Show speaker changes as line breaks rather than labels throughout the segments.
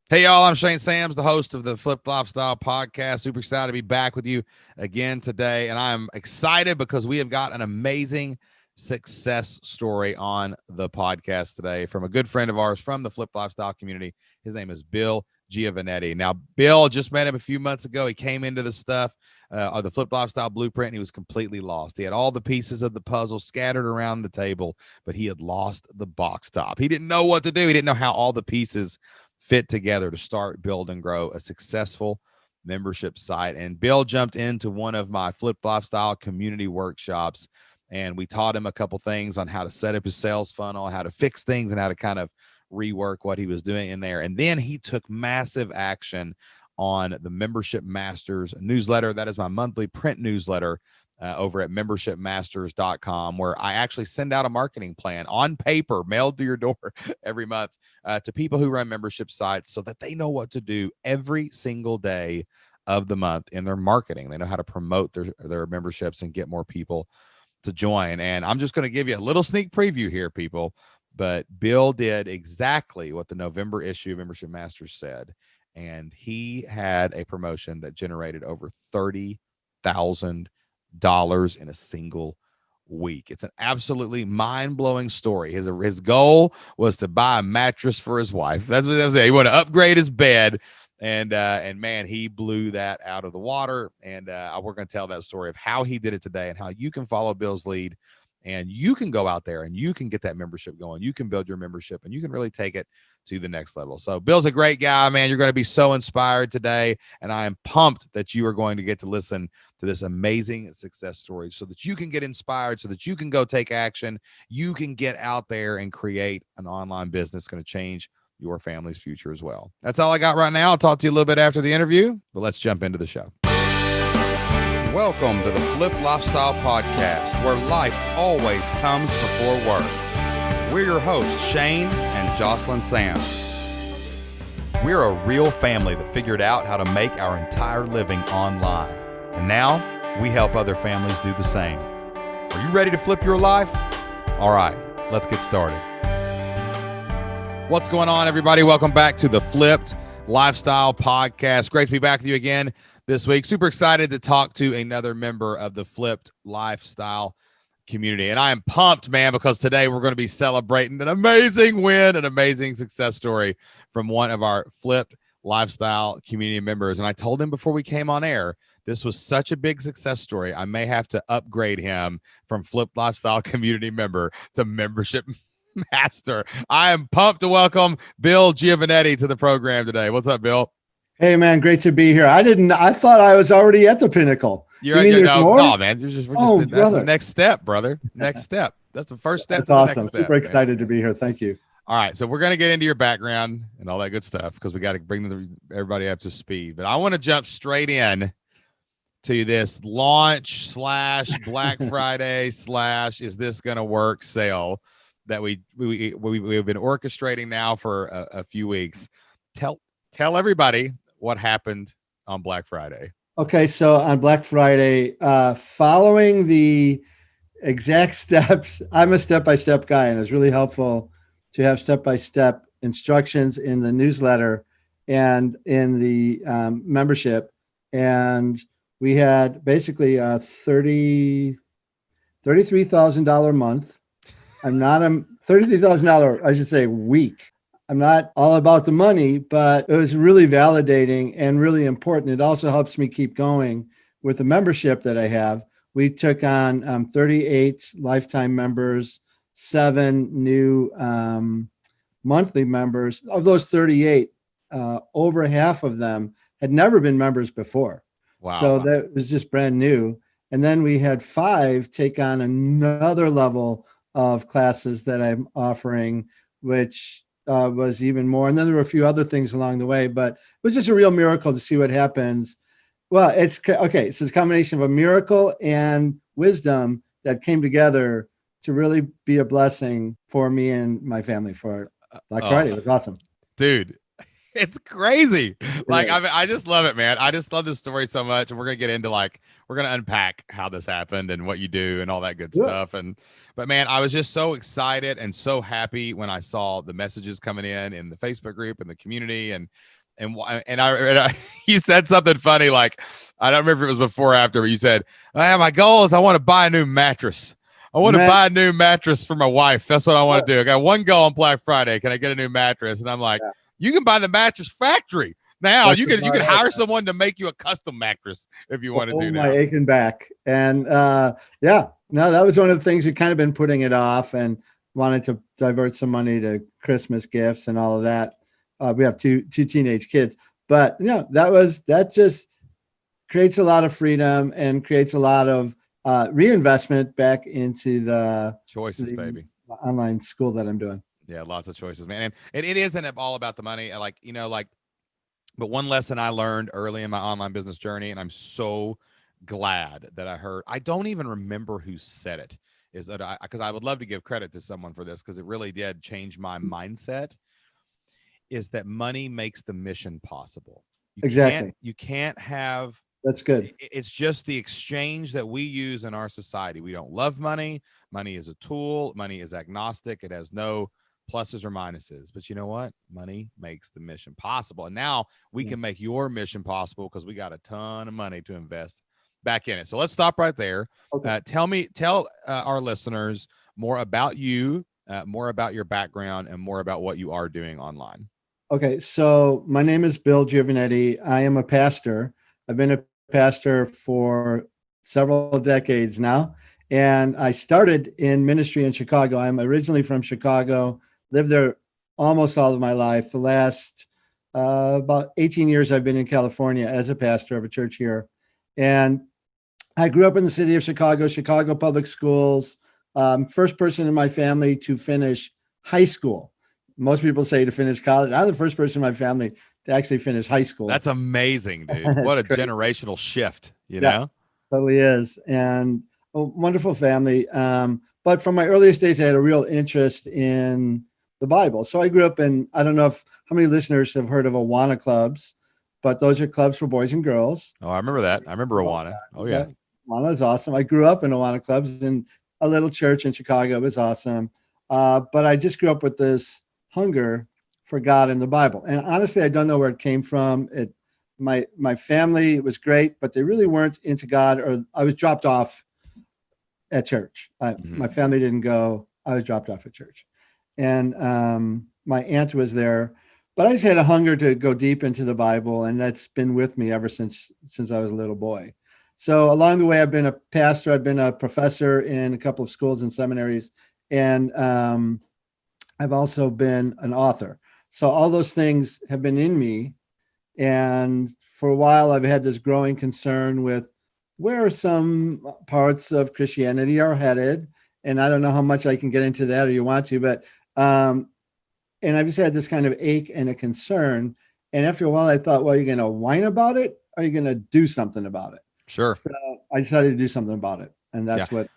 Hey, y'all, I'm Shane Sams, the host of the Flipped Lifestyle podcast. Super excited to be back with you again today. And I'm excited because we have got an amazing success story on the podcast today from a good friend of ours from the Flipped Lifestyle community. His name is Bill Giovannetti. Now, Bill, just met him a few months ago. He came into the stuff of the Flipped Lifestyle blueprint, and he was completely lost. He had all the pieces of the puzzle scattered around the table, but he had lost the box top. He didn't know what to do. He didn't know how all the pieces fit together to start, build, and grow a successful membership site. And Bill jumped into one of my Flipped Lifestyle community workshops, and we taught him a couple things on how to set up his sales funnel, how to fix things, and how to kind of rework what he was doing in there. And then he took massive action on the Membership Masters newsletter. That is my monthly print newsletter over at membershipmasters.com, where I actually send out a marketing plan on paper, mailed to your door every month to people who run membership sites so that they know what to do every single day of the month in their marketing. They know how to promote their memberships and get more people to join. And I'm just going to give you a little sneak preview here, people. But Bill did exactly what the November issue of Membership Masters said. And he had a promotion that generated over $30,000 in a single week. It's an absolutely mind-blowing story. His goal was to buy a mattress for his wife. That's what he was saying. He wanted to upgrade his bed, and man, he blew that out of the water. And we're going to tell that story of how he did it today and how you can follow Bill's lead, and you can go out there and you can get that membership going. You can build your membership, and you can really take it to the next level. So Bill's a great guy, man. You're going to be so inspired today, and I am pumped that you are going to get to listen to this amazing success story so that you can get inspired, so that you can go take action. You can get out there and create an online business going to change your family's future as well. That's all I got right now. I'll talk to you a little bit after the interview, but let's jump into the show. Welcome to the Flipped Lifestyle Podcast, where life always comes before work. We're your hosts, Shane and Jocelyn Sams. We're a real family that figured out how to make our entire living online. And now we help other families do the same. Are you ready to flip your life? All right, let's get started. What's going on, everybody? Welcome back to the Flipped Lifestyle Podcast. Great to be back with you again this week. Super excited to talk to another member of the Flipped Lifestyle community. And I am pumped, man, because today we're going to be celebrating an amazing win, an amazing success story from one of our Flipped Lifestyle community members. And I told him before we came on air, this was such a big success story, I may have to upgrade him from Flipped Lifestyle community member to membership master. I am pumped to welcome Bill Giovannetti to the program today. What's up, Bill?
Hey man, great to be here. I thought I was already at the pinnacle.
No, man. That's the next step, brother. Next step. That's the first step.
That's awesome. Super excited to be here. Thank you.
All right. So we're going to get into your background and all that good stuff because we got to bring everybody up to speed. But I want to jump straight in to this launch / Black Friday / is this going to work sale that we've been orchestrating now for a few weeks. Tell everybody what happened on Black Friday.
Okay, so on Black Friday, following the exact steps, I'm a step-by-step guy, and it's really helpful to have step-by-step instructions in the newsletter and in the membership. And we had basically a $33,000 month. I'm not a $33,000, I should say, week. I'm not all about the money, but it was really validating and really important. It also helps me keep going with the membership that I have. We took on 38 lifetime members, 7 new monthly members. Of those 38, over half of them had never been members before.
Wow.
So that was just brand new. And then we had 5 take on another level of classes that I'm offering, which was even more. And then there were a few other things along the way, but it was just a real miracle to see what happens. Well, it's okay. So it's a combination of a miracle and wisdom that came together to really be a blessing for me and my family for Black Friday. It was awesome.
Dude, It's crazy. Like,
is.
I just love it, man. I just love this story so much. And we're going to get into we're going to unpack how this happened and what you do and all that good
Yeah.
stuff. But man, I was just so excited and so happy when I saw the messages coming in the Facebook group and the community. You said something funny. Like, I don't remember if it was before or after, but you said, my goal is I want to buy a new mattress. I want to buy a new mattress for my wife. That's what I want to do. I got one goal on Black Friday. Can I get a new mattress? And I'm like,
Yeah.
you can buy the mattress factory now.
That's
You could
about
hire
it.
someone to make you a custom mattress if you want to do
My
now.
aching back. And yeah, no, that was one of the things we kind of been putting it off and wanted to divert some money to Christmas gifts and all of that. We have two teenage kids, but that just creates a lot of freedom and creates a lot of reinvestment back into the
Choices, baby.
Online school that I'm doing.
Yeah, lots of choices, man. And it isn't all about the money. But one lesson I learned early in my online business journey, and I'm so glad that I heard, I don't even remember who said it, is that because I would love to give credit to someone for this, because it really did change my mindset, is that money makes the mission possible.
Exactly.
You can't have.
That's good.
It's just the exchange that we use in our society. We don't love money. Money is a tool. Money is agnostic. It has no pluses or minuses. But you know what? Money makes the mission possible. And now we can make your mission possible because we got a ton of money to invest back in it. So let's stop right there.
Okay.
Tell our listeners more about you, more about your background, and more about what you are doing online.
Okay. So my name is Bill Giuvenetti. I am a pastor. I've been a pastor for several decades now. And I started in ministry in Chicago. I'm originally from Chicago, lived there almost all of my life. The last about 18 years I've been in California as a pastor of a church here. And I grew up in the city of Chicago, Chicago public schools. First person in my family to finish high school. Most people say to finish college. I'm the first person in my family to actually finish high school.
That's amazing, dude. What a crazy generational shift, you know?
Totally is. And a wonderful family. But from my earliest days, I had a real interest in the Bible. So I grew up in, I don't know how many listeners have heard of Awana clubs, but those are clubs for boys and girls.
Oh, I remember that. I remember Awana. Oh, yeah.
Awana is awesome. I grew up in Awana clubs in a little church in Chicago. It was awesome. But I just grew up with this hunger for God and the Bible. And honestly, I don't know where it came from. My family was great, but they really weren't into God, or I was dropped off at church. My family didn't go. I was dropped off at church. And my aunt was there, but I just had a hunger to go deep into the Bible. And that's been with me ever since I was a little boy. So along the way, I've been a pastor. I've been a professor in a couple of schools and seminaries. And I've also been an author. So all those things have been in me. And for a while, I've had this growing concern with where some parts of Christianity are headed. And I don't know how much I can get into that or you want to, but, and I've just had this kind of ache and a concern. And after a while, I thought, well, are you going to whine about it? Or are you going to do something about it?
Sure.
So I decided to do something about it. And that's what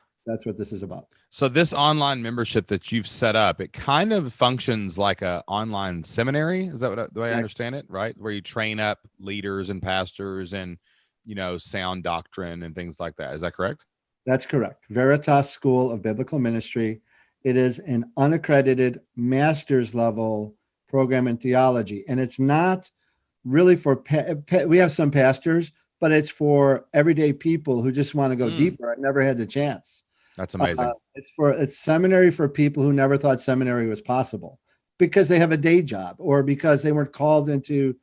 this is about.
So this online membership that you've set up, it kind of functions like an online seminary. Is that the way I understand it? Right. Where you train up leaders and pastors and, sound doctrine and things like that. Is that correct?
That's correct. Veritas School of Biblical Ministry. It is an unaccredited master's level program in theology. And it's not really for, we have some pastors, but it's for everyday people who just want to go deeper. I never had the chance.
That's amazing.
It's seminary for people who never thought seminary was possible because they have a day job or because they weren't called into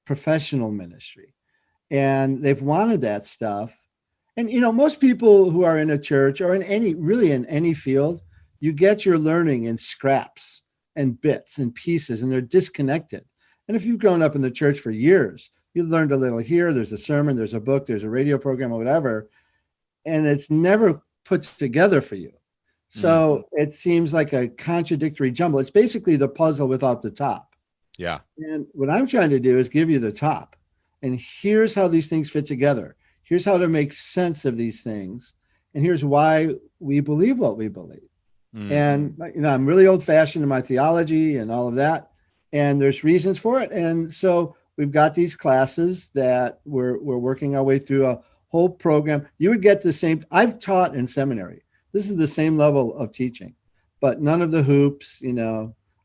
professional ministry. And they've wanted that stuff. And, most people who are in a church or in any field, you get your learning in scraps and bits and pieces, and they're disconnected. And if you've grown up in the church for years, you've learned a little here, there's a sermon, there's a book, there's a radio program or whatever, and it's never put together for you. So it seems like a contradictory jumble. It's basically the puzzle without the top.
Yeah.
And what I'm trying to do is give you the top. And here's how these things fit together. Here's how to make sense of these things. And here's why we believe what we believe. And, I'm really old fashioned in my theology and all of that. and there's reasons for it. And so we've got these classes that we're working our way through a whole program. You would get the same. I've taught in seminary. This is the same level of teaching, but none of the hoops,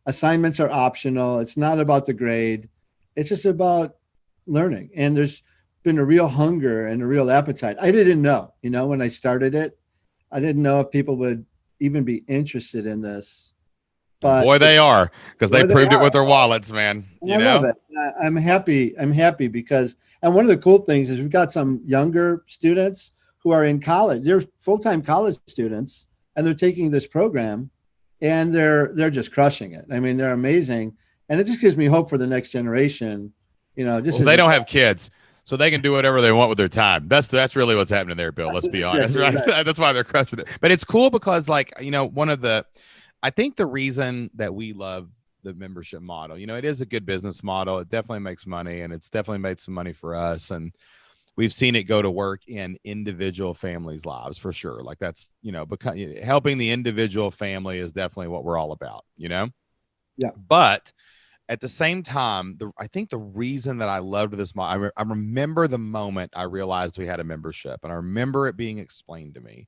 assignments are optional. It's not about the grade. It's just about learning. And there's been a real hunger and a real appetite. I didn't know, when I started it, I didn't know if people would even be interested in this. But
boy, they are, because they proved it with their wallets, man.
And I love it. I'm happy. I'm happy because, and one of the cool things is we've got some younger students who are in college. They're full-time college students, and they're taking this program, and they're just crushing it. I mean, they're amazing, and it just gives me hope for the next generation. They
don't have kids, so they can do whatever they want with their time. That's really what's happening there, Bill. Let's be honest, right? That's why they're crushing it. But it's cool because, I think the reason that we love the membership model, it is a good business model. It definitely makes money, and it's definitely made some money for us. And we've seen it go to work in individual families' lives for sure. Like that's, helping the individual family is definitely what we're all about,
Yeah.
But at the same time, I think the reason that I loved this model, I remember the moment I realized we had a membership, and I remember it being explained to me.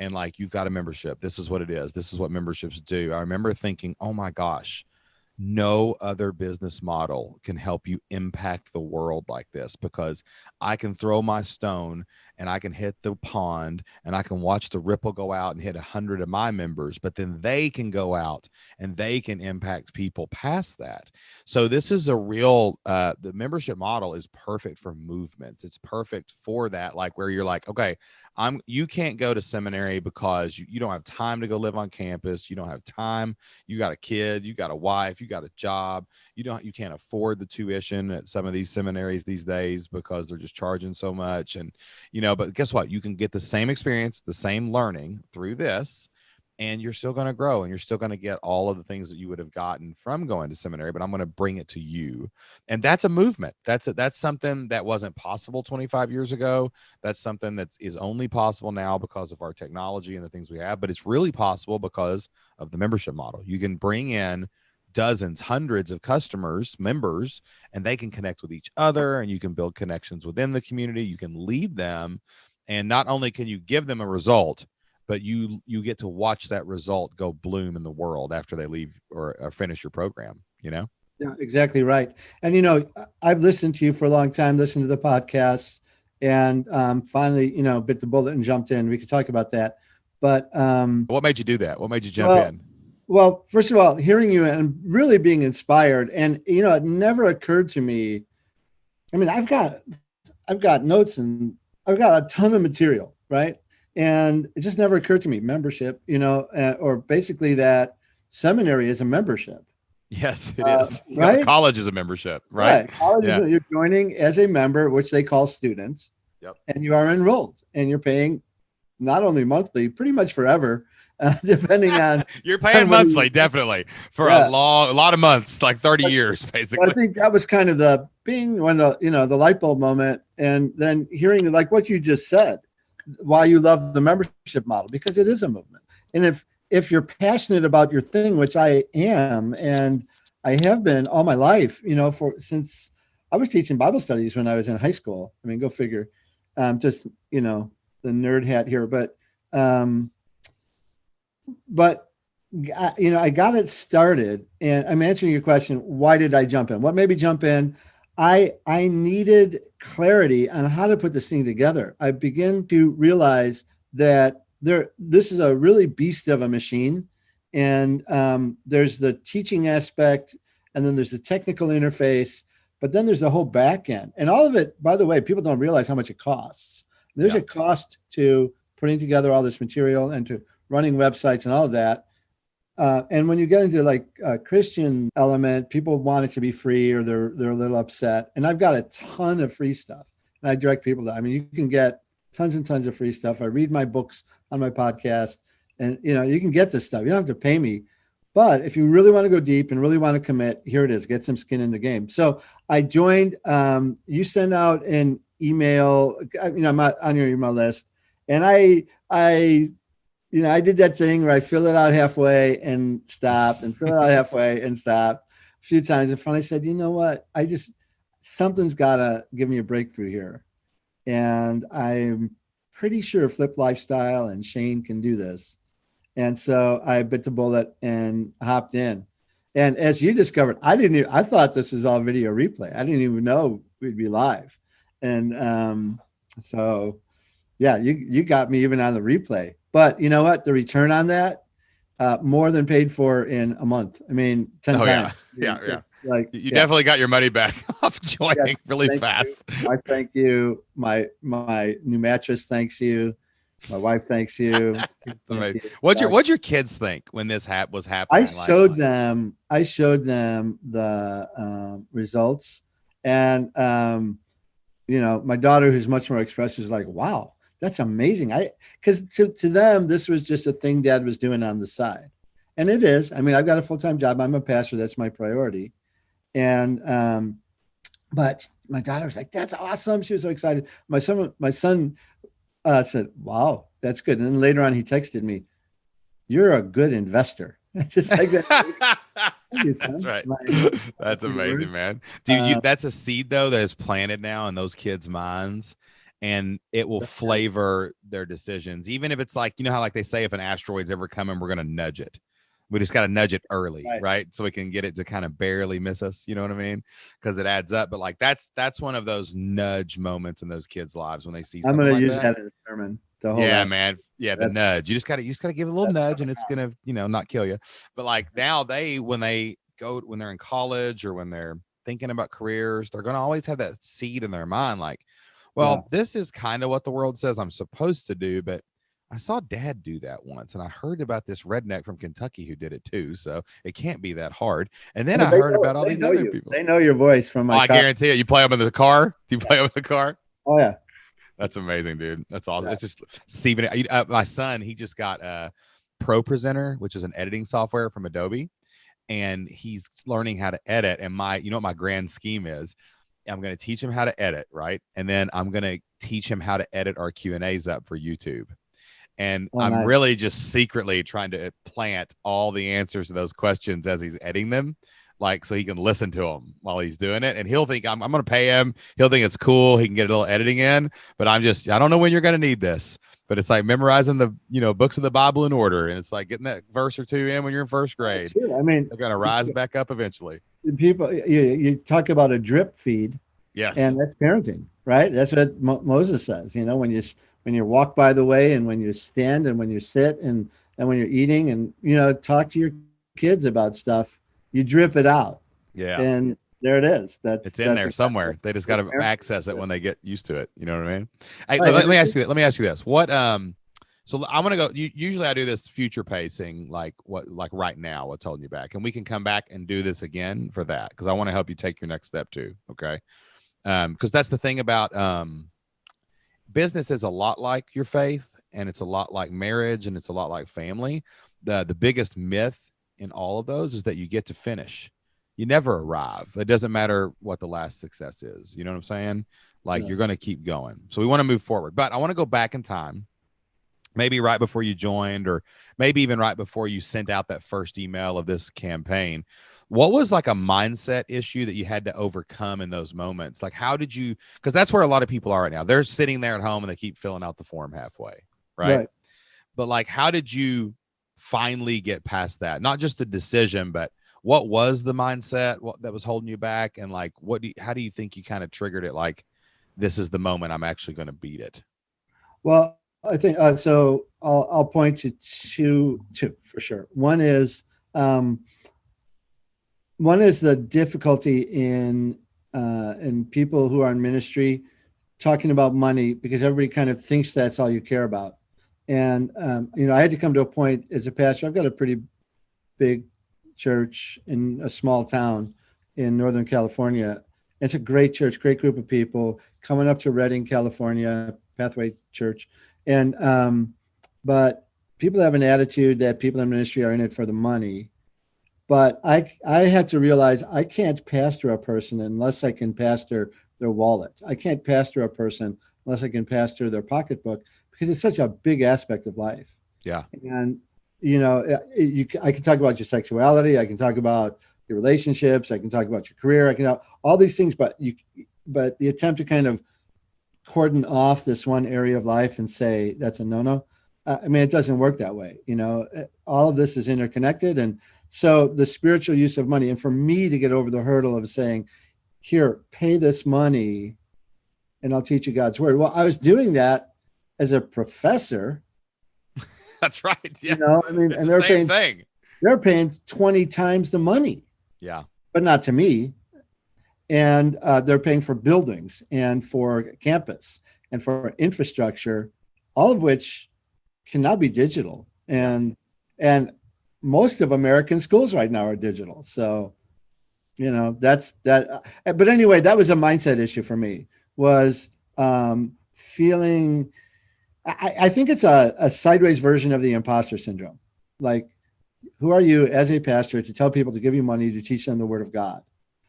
And like, you've got a membership. This is what it is. This is what memberships do. I remember thinking, oh my gosh, no other business model can help you impact the world like this, because I can throw my stone and I can hit the pond and I can watch the ripple go out and hit 100 of my members, but then they can go out and they can impact people past that. So this is a real, the membership model is perfect for movements. It's perfect for that. Like where you're like, okay, you can't go to seminary because you don't have time to go live on campus. You don't have time. You got a kid, you got a wife, you got a job. You can't afford the tuition at some of these seminaries these days because they're just charging so much. And, but guess what? You can get the same experience, the same learning through this, and you're still going to grow, and you're still going to get all of the things that you would have gotten from going to seminary, but I'm going to bring it to you. And that's a movement. That's something that wasn't possible 25 years ago. That's something that is only possible now because of our technology and the things we have, but it's really possible because of the membership model. You can bring in dozens, hundreds of members, and they can connect with each other, and you can build connections within the community. You can lead them. And not only can you give them a result, but you get to watch that result go bloom in the world after they leave or finish your program, Yeah,
exactly right. And, I've listened to you for a long time, listened to the podcasts, and finally, bit the bullet and jumped in. We could talk about that. But
what made you do that? What made you jump in?
Well, first of all, hearing you and really being inspired, and, it never occurred to me. I mean, I've got notes and I've got a ton of material, right? And it just never occurred to me, membership, or basically that seminary is a membership.
Yes, it is.
Right?
College is a membership, right?
College is you're joining as a member, which they call students.
Yep. And
you are enrolled, and you're paying not only monthly, pretty much forever, depending on.
You're paying monthly, definitely, for a lot of months, like 30 years, basically.
I think that was kind of the light bulb moment, and then hearing like what you just said, why you love the membership model, because it is a movement. And if you're passionate about your thing, which I am, and I have been all my life, since I was teaching Bible studies when I was in high school. I mean, go figure. Just, the nerd hat here, but I got it started, and I'm answering your question. Why did I jump in? What made me jump in? I needed clarity on how to put this thing together. I began to realize that this is a really beast of a machine, and there's the teaching aspect, and then there's the technical interface, but then there's the whole back end, and all of it. By the way, people don't realize how much it costs. There's a cost to putting together all this material and to running websites and all of that. And when you get into like a Christian element, people want it to be free, or they're a little upset. And I've got a ton of free stuff, and I direct people to. I mean, you can get tons and tons of free stuff. I read my books on my podcast, and you can get this stuff. You don't have to pay me, but if you really want to go deep and really want to commit, here it is. Get some skin in the game. So I joined. You send out an email. I'm not on your email list, and I did that thing where I fill it out halfway and stop, and fill it out halfway and stop. few times. And finally said, you know what? Something's got to give me a breakthrough here. And I'm pretty sure Flip Lifestyle and Shane can do this. And so I bit the bullet and hopped in. And as you discovered, I thought this was all video replay. I didn't even know we'd be live. And so, yeah, you got me even on the replay. But you know what? The return on that, more than paid for in a month. I mean, 10 times.
Yeah.
Like
you definitely got your money back off joining really fast.
I thank you. My new mattress thanks you. My wife thanks you.
What'd your kids think when this was happening?
I showed them the results, and my daughter, who's much more expressive, is like, "Wow, that's amazing." Because to them, this was just a thing Dad was doing on the side, and it is. I mean, I've got a full-time job. I'm a pastor. That's my priority, and but my daughter was like, "That's awesome." She was so excited. My son said, "Wow, that's good." And then later on, he texted me, "You're a good investor." Just like that.
That's right. That's amazing, man. Dude, that's a seed though that is planted now in those kids' minds, and it will flavor their decisions. Even if it's like, how like they say, if an asteroid's ever coming, we're gonna nudge it. We just got to nudge it early, right? So we can get it to kind of barely miss us. You know what I mean? Because it adds up. But like that's one of those nudge moments in those kids' lives when they see something.
I'm gonna
like
use that in the sermon.
Man. Yeah, the nudge. You just gotta give it a little nudge, and it's gonna, not kill you. But like now when they're in college or when they're thinking about careers, they're gonna always have that seed in their mind, like, well, this is kind of what the world says I'm supposed to do, but I saw Dad do that once, and I heard about this redneck from Kentucky who did it too, so it can't be that hard. And then I heard about all these other people.
They know your voice from my.
I guarantee it. You play them in the car. Do you play them in the car?
Oh yeah.
That's amazing, dude. That's awesome. Yeah. It's just seeing it. My son, he just got Pro Presenter, which is an editing software from Adobe, and he's learning how to edit. And what my grand scheme is, I'm going to teach him how to edit, right? And then I'm going to teach him how to edit our Q&As up for YouTube. And I'm really just secretly trying to plant all the answers to those questions as he's editing them, like so he can listen to them while he's doing it. And he'll think I'm going to pay him. He'll think it's cool. He can get a little editing in. But I don't know when you're going to need this. But it's like memorizing the books of the Bible in order, and it's like getting that verse or two in when you're in first grade.
I mean,
they're going to rise back up eventually.
People, you talk about a drip feed.
Yes,
and that's parenting, right? That's what Moses says. When you walk by the way, and when you stand, and when you sit, and when you're eating, and talk to your kids about stuff, you drip it out.
Yeah,
and there it is. It's
in there somewhere. They just got to access it when they get used to it. You know what I mean? Hey, let me ask you this. What so I'm gonna go. Usually I do this future pacing, like right now, what's holding you back, and we can come back and do this again for that because I want to help you take your next step too. Okay, because that's the thing about business is a lot like your faith, and it's a lot like marriage, and it's a lot like family. The biggest myth in all of those is that you get to finish. You never arrive. It doesn't matter what the last success is. You know what I'm saying? Like You're going to keep going. So we want to move forward, but I want to go back in time, maybe right before you joined, or maybe even right before you sent out that first email of this campaign. What was like a mindset issue that you had to overcome in those moments? Like, how did you, because that's where a lot of people are right now. They're sitting there at home and they keep filling out the form halfway. Right. But like, how did you finally get past that? Not just the decision, but what was the mindset that was holding you back? And like, how do you think you kind of triggered it? Like, this is the moment I'm actually going to beat it.
Well, I think, so I'll point to two for sure. One is the difficulty in people who are in ministry talking about money, because everybody kind of thinks that's all you care about. And, I had to come to a point as a pastor. I've got a pretty big church in a small town in Northern California. It's a great church, great group of people coming up to Redding, California, Pathway Church. And, but people have an attitude that people in ministry are in it for the money. But I had to realize I can't pastor a person unless I can pastor their wallet. I can't pastor a person unless I can pastor their pocketbook, because it's such a big aspect of life.
Yeah.
And, I can talk about your sexuality. I can talk about your relationships. I can talk about your career. I can all these things, but the attempt to kind of cordon off this one area of life and say that's a no-no. I mean, it doesn't work that way. All of this is interconnected. And so the spiritual use of money, and for me to get over the hurdle of saying, here, pay this money and I'll teach you God's word. Well, I was doing that as a professor.
That's right. Yeah.
I mean,
it's
and they're paying 20 times the money.
Yeah.
But not to me. And they're paying for buildings and for campus and for infrastructure, all of which can now be digital. And most of American schools right now are digital. So, that's that. But anyway, that was a mindset issue for me, was feeling, I think it's a sideways version of the imposter syndrome. Like, who are you as a pastor to tell people to give you money to teach them the word of God?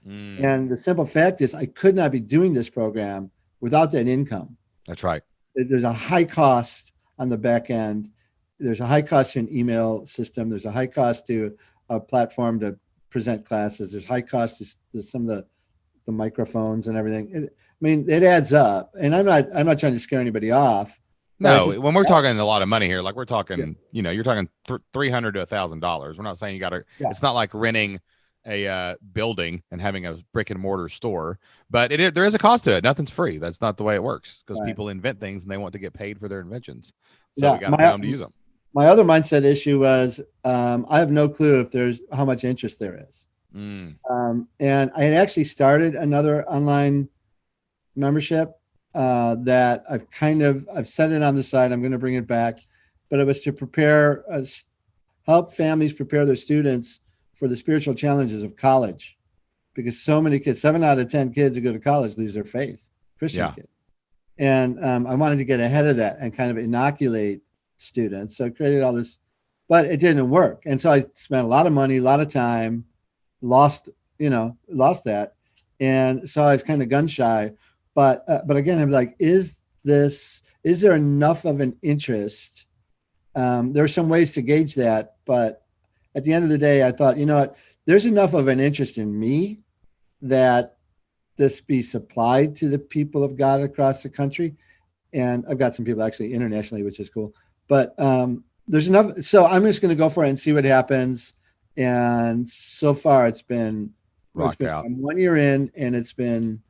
And the simple fact is I could not be doing this program without that income.
That's right.
There's a high cost on the back end. There's a high cost to an email system. There's a high cost to a platform to present classes. There's high cost to some of the microphones and everything. It adds up. And I'm not trying to scare anybody off.
No, when we're talking a lot of money here, like we're talking, you're talking $300 to $1,000. We're not saying you got to. Yeah. It's not like renting a building and having a brick and mortar store, but there is a cost to it. Nothing's free. That's not the way it works, because people invent things and they want to get paid for their inventions. So we got to pay them to use them.
My other mindset issue was I have no clue if there's how much interest there is. And I had actually started another online membership that I've set it on the side. I'm going to bring it back, but it was to help families prepare their students for the spiritual challenges of college, because so many kids, 7 out of 10 kids who go to college lose their faith, Christian kids. And I wanted to get ahead of that and kind of inoculate students. So I created all this, but it didn't work. And so I spent a lot of money, a lot of time, lost that. And so I was kind of gun shy, but again, I'm like, is there enough of an interest? There are some ways to gauge that, but at the end of the day, I thought, there's enough of an interest in me that this be supplied to the people of God across the country. And I've got some people actually internationally, which is cool. But there's enough. So I'm just going to go for it and see what happens. And so far, it's been
out.
I'm 1 year in, and it's been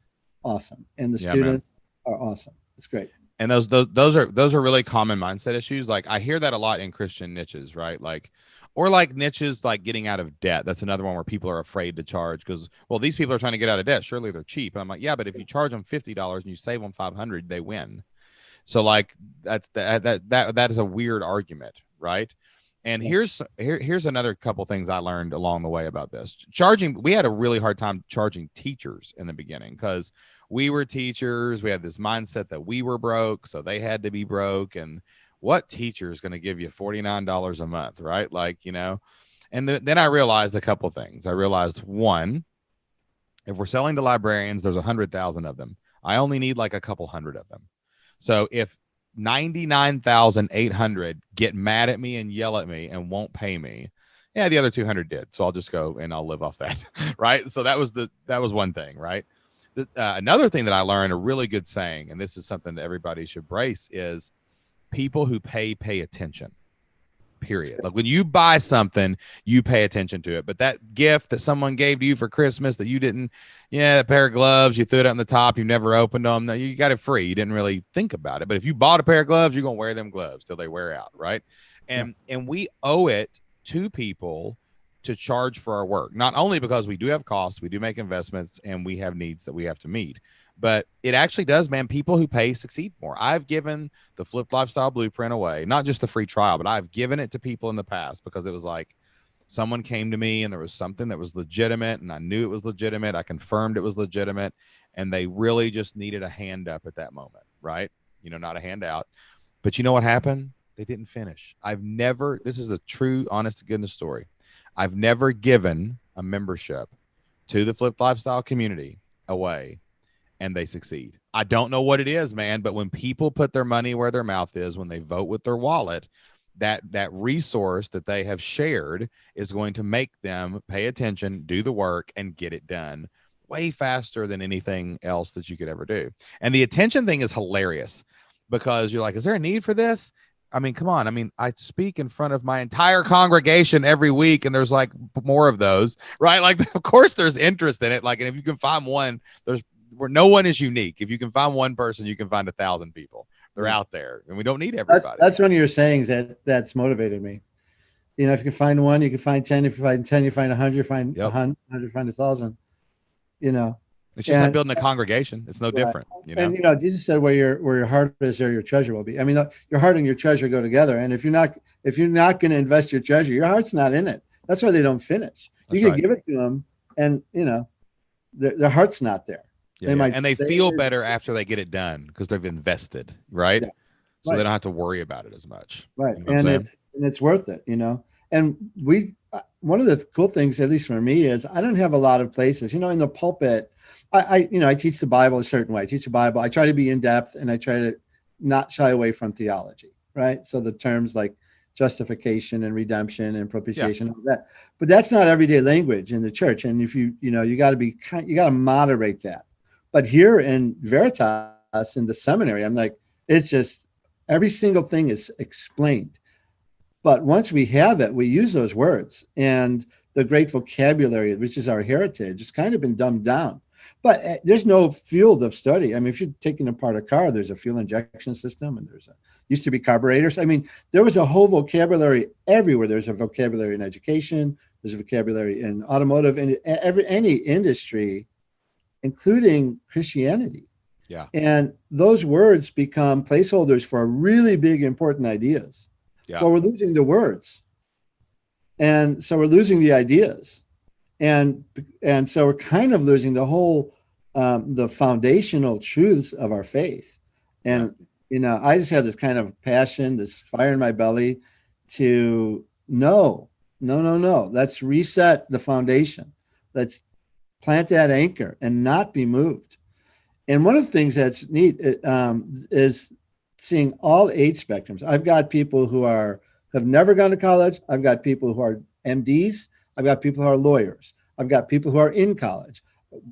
awesome. And the students are awesome. It's great.
And those are really common mindset issues. Like I hear that a lot in Christian niches, right? Or niches like getting out of debt. That's another one where people are afraid to charge because, well, these people are trying to get out of debt. Surely they're cheap. And I'm like, yeah, but if you charge them $50 and you save them $500, they win. So that is a weird argument, right? And here's another couple things I learned along the way about this. We had a really hard time charging teachers in the beginning because we were teachers. We had this mindset that we were broke, so they had to be broke. And what teacher is going to give you $49 a month, right? And then I realized a couple things. I realized, one, if we're selling to librarians, there's 100,000 of them. I only need like a couple hundred of them. So if 99,800 get mad at me and yell at me and won't pay me, the other 200 did. So I'll just go and I'll live off that, right? So that was one thing, right? Another thing that I learned, a really good saying, and this is something that everybody should brace, is people who pay attention, period. Like when you buy something, you pay attention to it. But that gift that someone gave to you for Christmas that you didn't, a pair of gloves, you threw it on the top, you never opened them. No, you got it free. You didn't really think about it. But if you bought a pair of gloves, you're going to wear them gloves till they wear out, right? And we owe it to people to charge for our work, not only because we do have costs, we do make investments, and we have needs that we have to meet. But it actually does, man. People who pay succeed more. I've given the Flipped Lifestyle Blueprint away, not just the free trial, but I've given it to people in the past because it was like someone came to me and there was something that was legitimate and I knew it was legitimate. I confirmed it was legitimate and they really just needed a hand up at that moment, right? Not a handout. But you know what happened? They didn't finish. This is a true, honest to goodness story. I've never given a membership to the Flipped Lifestyle community away and they succeed. I don't know what it is, man, but when people put their money where their mouth is, when they vote with their wallet, that resource that they have shared is going to make them pay attention, do the work, and get it done way faster than anything else that you could ever do. And the attention thing is hilarious because you're like, is there a need for this? I mean, come on. I mean, I speak in front of my entire congregation every week, and there's like more of those, right? Like, of course, there's interest in it. Like, and if you can find one, there's where no one is unique. If you can find one person, you can find 1,000 people. They're out there, and we don't need everybody.
That's one of your sayings that's motivated me. You know, if you can find one, you can find 10. If you find 10, you find 100, find 100, find 1,000. You know,
it's just like building a congregation. It's no different. You know?
And you know, Jesus said, "Where your heart is, there your treasure will be." I mean, your heart and your treasure go together. And if you're not going to invest your treasure, your heart's not in it. That's why they don't finish. You can give it to them, and you know, their heart's not there.
Yeah, and they feel better after they get it done because they've invested, right? Yeah. So they don't have to worry about it as much.
Right. You know and it's worth it, you know. And one of the cool things, at least for me, is I don't have a lot of places, you know, in the pulpit. I teach the Bible a certain way. I teach the Bible. I try to be in depth, and I try to not shy away from theology, right? So the terms like justification and redemption and propitiation, all that. But that's not everyday language in the church. And if you got to moderate that. But here in Veritas, in the seminary, I'm like, it's just every single thing is explained. But once we have it, we use those words, and the great vocabulary, which is our heritage, has kind of been dumbed down. But there's no field of study. I mean, if you're taking apart a car, there's a fuel injection system, and used to be carburetors. I mean, there was a whole vocabulary everywhere. There's a vocabulary in education. There's a vocabulary in automotive, and any industry, including Christianity.
Yeah.
And those words become placeholders for really big, important ideas. Yeah. Well, we're losing the words. And so we're losing the ideas. And so we're kind of losing the whole, the foundational truths of our faith. And, you know, I just have this kind of passion, this fire in my belly to no. Let's reset the foundation. Let's plant that anchor and not be moved. And one of the things that's neat is seeing all age spectrums. I've got people who have never gone to college. I've got people who are MDs. I've got people who are lawyers. I've got people who are in college,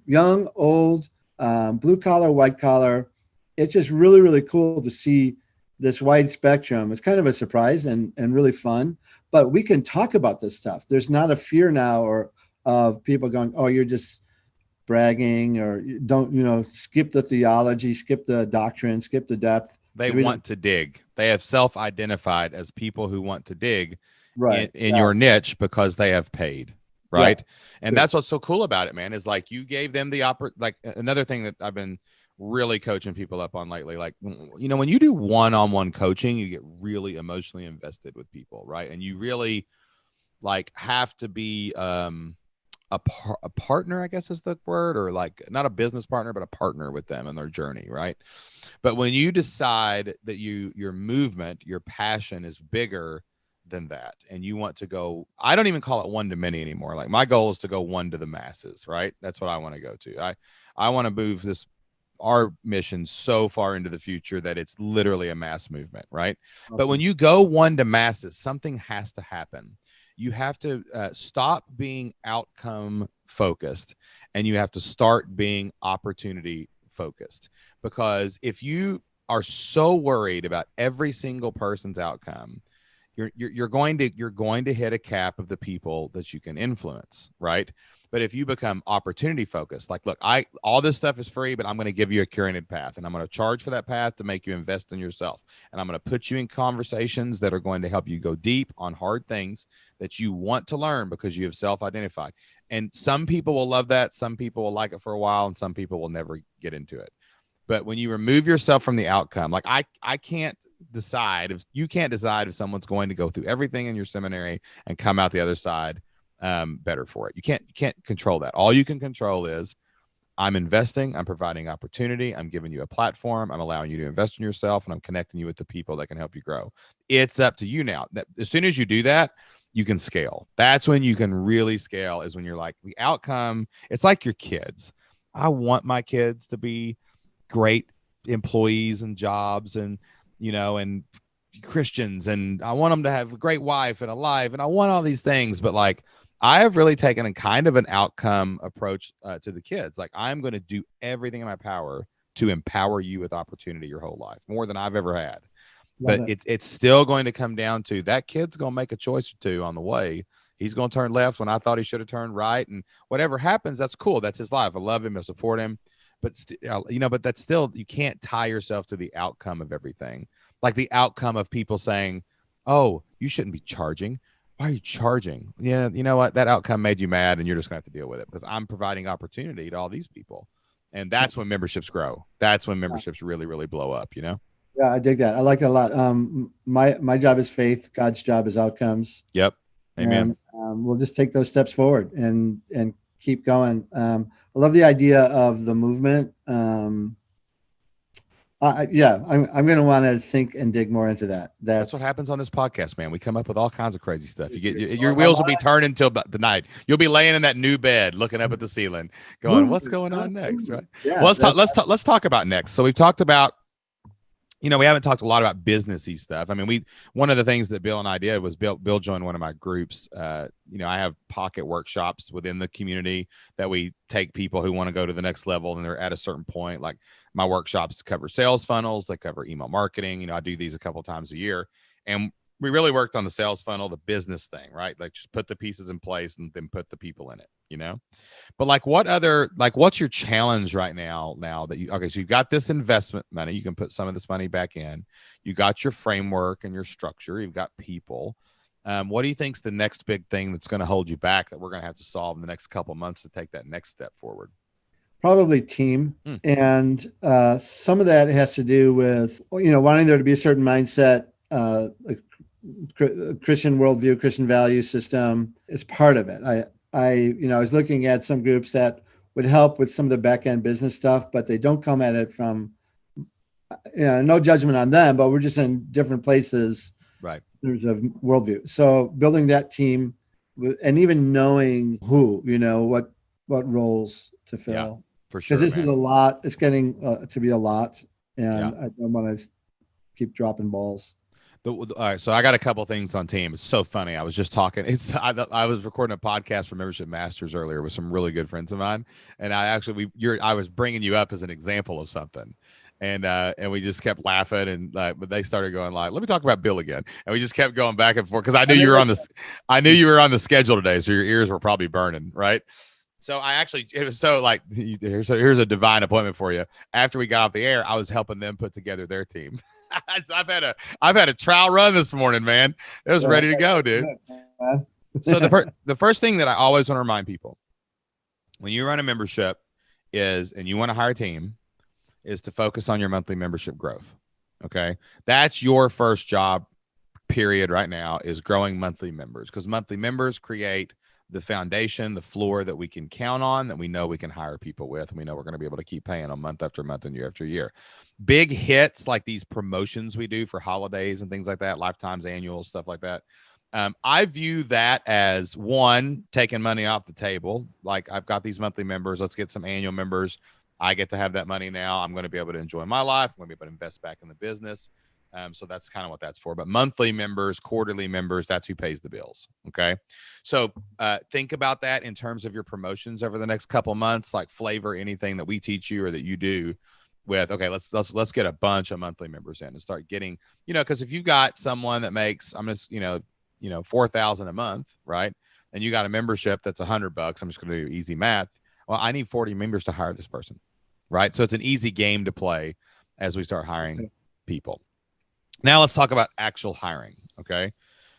young, old, blue collar, white collar. It's just really, really cool to see this wide spectrum. It's kind of a surprise and really fun, but we can talk about this stuff. There's not a fear now of people going, oh, you're just bragging, or don't, skip the theology, skip the doctrine, skip the depth.
They want to dig. They have self-identified as people who want to dig
right
in your niche because they have paid. Right. Yeah. And that's what's so cool about it, man, is like you gave them the like another thing that I've been really coaching people up on lately. Like, you know, when you do one-on-one coaching, you get really emotionally invested with people. Right. And you really like have to be a partner, I guess is the word, or like not a business partner, but a partner with them in their journey. Right. But when you decide that your movement, your passion is bigger than that, and you want to go, I don't even call it one to many anymore. Like my goal is to go one to the masses, right? That's what I want to go to. I want to move our mission so far into the future that it's literally a mass movement, right? Awesome. But when you go one to masses, something has to happen. You have to stop being outcome focused, and you have to start being opportunity focused. Because if you are so worried about every single person's outcome, you're going to hit a cap of the people that you can influence, right? But if you become opportunity focused, like, look, all this stuff is free, but I'm going to give you a curated path, and I'm going to charge for that path to make you invest in yourself. And I'm going to put you in conversations that are going to help you go deep on hard things that you want to learn because you have self-identified. And some people will love that. Some people will like it for a while, and some people will never get into it. But when you remove yourself from the outcome, like I can't decide if someone's going to go through everything in your seminary and come out the other side better for it. You can't control that. All you can control is I'm investing, I'm providing opportunity, I'm giving you a platform, I'm allowing you to invest in yourself, and I'm connecting you with the people that can help you grow. It's up to you now. As soon as you do that, you can scale. That's when you can really scale, is when you're like, the outcome, it's like your kids. I want my kids to be great employees and jobs and Christians, and I want them to have a great wife and a life, and I want all these things. But like, I have really taken a kind of an outcome approach to the kids. Like, I'm going to do everything in my power to empower you with opportunity your whole life, more than I've ever had. But it's still going to come down to that kid's going to make a choice or two on the way. He's going to turn left when I thought he should have turned right. And whatever happens, that's cool. That's his life. I love him. I support him. But, but that's still, you can't tie yourself to the outcome of everything. Like the outcome of people saying, oh, you shouldn't be charging. Why are you charging? Yeah, you know what? That outcome made you mad, and you're just going to have to deal with it because I'm providing opportunity to all these people. And that's when memberships grow. That's when memberships really, really blow up,
Yeah, I dig that. I like that a lot. My job is faith. God's job is outcomes.
Yep. Amen.
And we'll just take those steps forward and keep going. I love the idea of the movement. I'm going to want to think and dig more into that.
That's what happens on this podcast, man. We come up with all kinds of crazy stuff. You get your wheels will be turning until the night. You'll be laying in that new bed, looking up at the ceiling, going, "What's going on next?" Right? Yeah, well, let's talk about next. So we've talked about. We haven't talked a lot about businessy stuff. I mean, one of the things that Bill and I did was Bill joined one of my groups. I have pocket workshops within the community that we take people who want to go to the next level and they're at a certain point. Like my workshops cover sales funnels, they cover email marketing. I do these a couple of times a year, and we really worked on the sales funnel, the business thing, right? Like just put the pieces in place and then put the people in it, But what's your challenge right now that so you've got this investment money, you can put some of this money back in, you got your framework and your structure, you've got people. What do you think's the next big thing that's going to hold you back that we're going to have to solve in the next couple of months to take that next step forward?
Probably team. And some of that has to do with, wanting there to be a certain mindset, Christian worldview, Christian value system is part of it. I was looking at some groups that would help with some of the back end business stuff, but they don't come at it from, no judgment on them, but we're just in different places,
right?
In terms of worldview. So building that team and even knowing who, what roles to fill.
Yeah, for sure.
Because this is a lot. It's getting to be a lot, and I don't want to keep dropping balls.
All right, so I got a couple things on team. It's so funny. I was just talking. I was recording a podcast for Membership Masters earlier with some really good friends of mine, and I was bringing you up as an example of something, and we just kept laughing, and but they started going like, "Let me talk about Bill again," and we just kept going back and forth because I knew you were on the schedule today, so your ears were probably burning, right? So it was so like, here's a divine appointment for you. After we got off the air, I was helping them put together their team. So I've had a trial run this morning, man. It was ready to go, dude. So the first thing that I always want to remind people when you run a membership and you want to hire a team is to focus on your monthly membership growth. Okay. That's your first job period right now, is growing monthly members, because monthly members create the foundation, the floor that we can count on, that we know we can hire people with, and we know we're going to be able to keep paying them month after month and year after year. Big hits like these promotions we do for holidays and things like that, lifetimes, annual, stuff like that. I view that as one, taking money off the table. Like, I've got these monthly members. Let's get some annual members. I get to have that money now. I'm going to be able to enjoy my life. I'm going to be able to invest back in the business. So that's kind of what that's for. But monthly members, quarterly members, that's who pays the bills. Okay. So think about that in terms of your promotions over the next couple months, like flavor anything that we teach you or that you do with, okay, let's get a bunch of monthly members in and start getting, because if you've got someone that makes, I'm just, $4,000 a month, right? And you got a membership that's $100, I'm just going to do easy math. Well, I need 40 members to hire this person, right? So it's an easy game to play as we start hiring people. Now let's talk about actual hiring. Okay.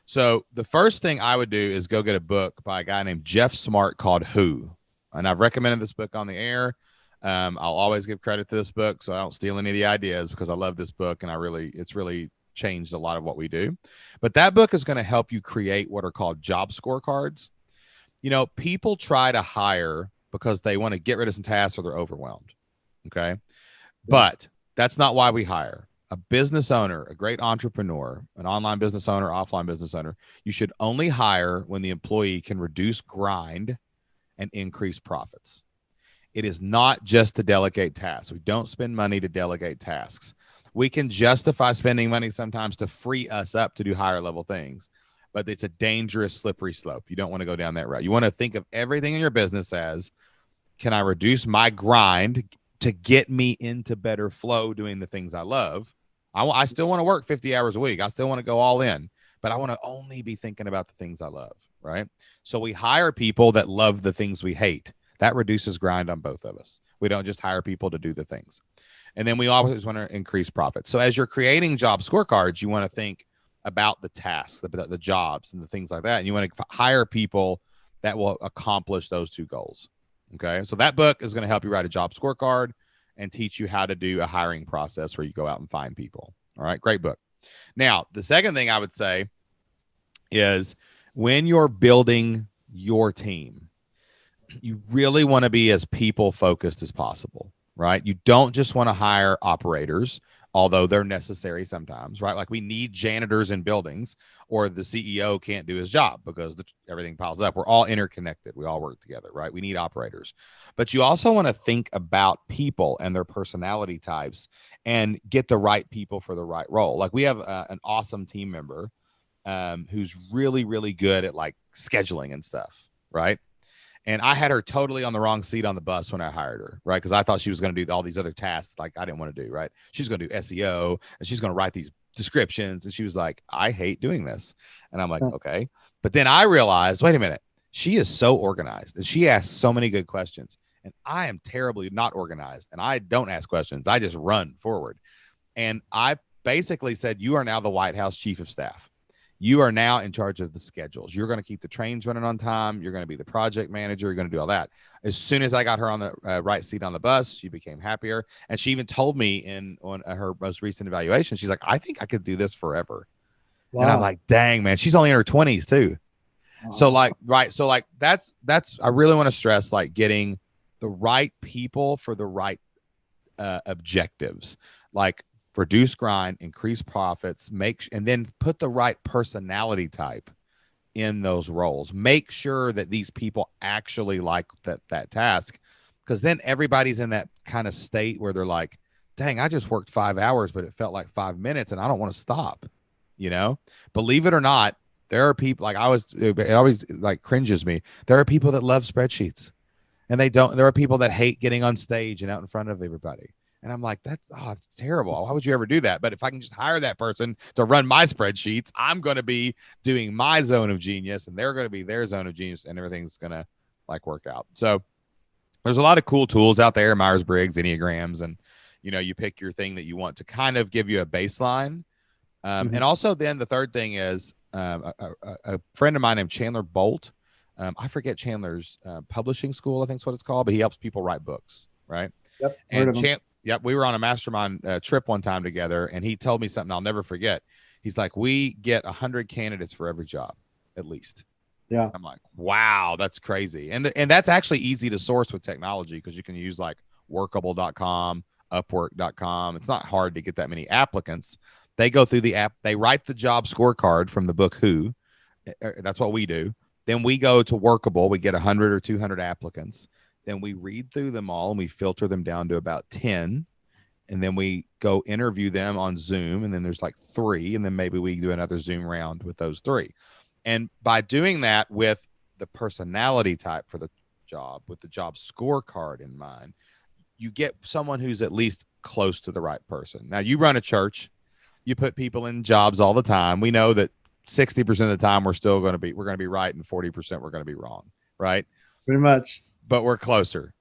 So the first thing I would do is go get a book by a guy named Jeff Smart called Who. And I've recommended this book on the air. I'll always give credit to this book, so I don't steal any of the ideas, because I love this book and it's really changed a lot of what we do. But that book is going to help you create what are called job scorecards. People try to hire because they want to get rid of some tasks or they're overwhelmed. Okay. Yes. But that's not why we hire. A business owner, a great entrepreneur, an online business owner, offline business owner, you should only hire when the employee can reduce grind and increase profits. It is not just to delegate tasks. We don't spend money to delegate tasks. we can justify spending money sometimes to free us up to do higher level things, but it's a dangerous, slippery slope. You don't want to go down that route. You want to think of everything in your business as, can I reduce my grind to get me into better flow doing the things I love? I still want to work 50 hours a week. I still want to go all in, but I want to only be thinking about the things I love, right? So we hire people that love the things we hate. That reduces grind on both of us. We don't just hire people to do the things. And then we always want to increase profit. So as you're creating job scorecards, you want to think about the tasks, the jobs and the things like that. And you want to hire people that will accomplish those two goals. Okay. So that book is going to help you write a job scorecard and teach you how to do a hiring process where you go out and find people. All right. Great book. Now, the second thing I would say is when you're building your team, you really want to be as people focused as possible, right? You don't just want to hire operators, although they're necessary sometimes, right? Like we need janitors in buildings, or the CEO can't do his job because everything piles up. We're all interconnected. We all work together, right? We need operators. But you also want to think about people and their personality types and get the right people for the right role. Like we have an awesome team member who's really, really good at like scheduling and stuff, right? And I had her totally on the wrong seat on the bus when I hired her, right? Because I thought she was going to do all these other tasks like I didn't want to do, right? She's going to do SEO and she's going to write these descriptions. And she was like, I hate doing this. And I'm like, okay. But then I realized, wait a minute, she is so organized and she asks so many good questions. And I am terribly not organized and I don't ask questions. I just run forward. And I basically said, you are now the White House Chief of Staff. You are now in charge of the schedules. You're going to keep the trains running on time. You're going to be the project manager. You're going to do all that. As soon as I got her on the right seat on the bus, she became happier. And she even told me on her most recent evaluation, she's like, I think I could do this forever. Wow. And I'm like, dang, man, she's only in her 20s too. Wow. So like, right. So like, that's, I really want to stress like getting the right people for the right objectives. Like, reduce grind, increase profits, and then put the right personality type in those roles. Make sure that these people actually like that task, because then everybody's in that kind of state where they're like, dang, I just worked 5 hours, but it felt like 5 minutes and I don't want to stop. You know, believe it or not, there are people like it always like cringes me. There are people that love spreadsheets and there are people that hate getting on stage and out in front of everybody. And I'm like, it's terrible. Why would you ever do that? But if I can just hire that person to run my spreadsheets, I'm going to be doing my zone of genius and they're going to be their zone of genius and everything's going to like work out. So there's a lot of cool tools out there, Myers-Briggs, Enneagrams, and, you know, you pick your thing that you want to kind of give you a baseline. And also then the third thing is a friend of mine named Chandler Bolt. I forget Chandler's publishing school, I think is what it's called, but he helps people write books, right?
Yep.
And Yep, we were on a mastermind trip one time together, and he told me something I'll never forget. He's like, we get 100 candidates for every job, at least.
Yeah.
I'm like, wow, that's crazy. And that's actually easy to source with technology because you can use like workable.com, upwork.com. It's not hard to get that many applicants. They go through the app. They write the job scorecard from the book Who. That's what we do. Then we go to Workable. We get 100 or 200 applicants. Then we read through them all and we filter them down to about 10. And then we go interview them on Zoom. And then there's like 3. And then maybe we do another Zoom round with those 3. And by doing that with the personality type for the job, with the job scorecard in mind, you get someone who's at least close to the right person. Now, you run a church. You put people in jobs all the time. We know that 60% of the time we're going to be right and 40% we're going to be wrong, right?
Pretty much.
But we're closer.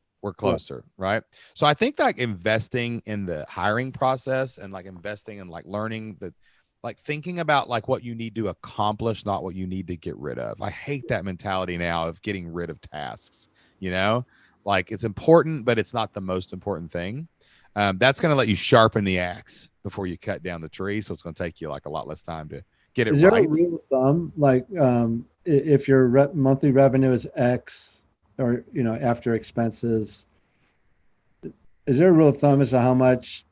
Right? So I think like investing in the hiring process and like investing in like learning that, like thinking about like what you need to accomplish, not what you need to get rid of. I hate that mentality now of getting rid of tasks, you know, like it's important, but it's not the most important thing. That's going to let you sharpen the axe before you cut down the tree. So it's going to take you like a lot less time to get it right.
Is there a rule of thumb? Like if your monthly revenue is X, or, you know, after expenses, is there a rule of thumb as to how much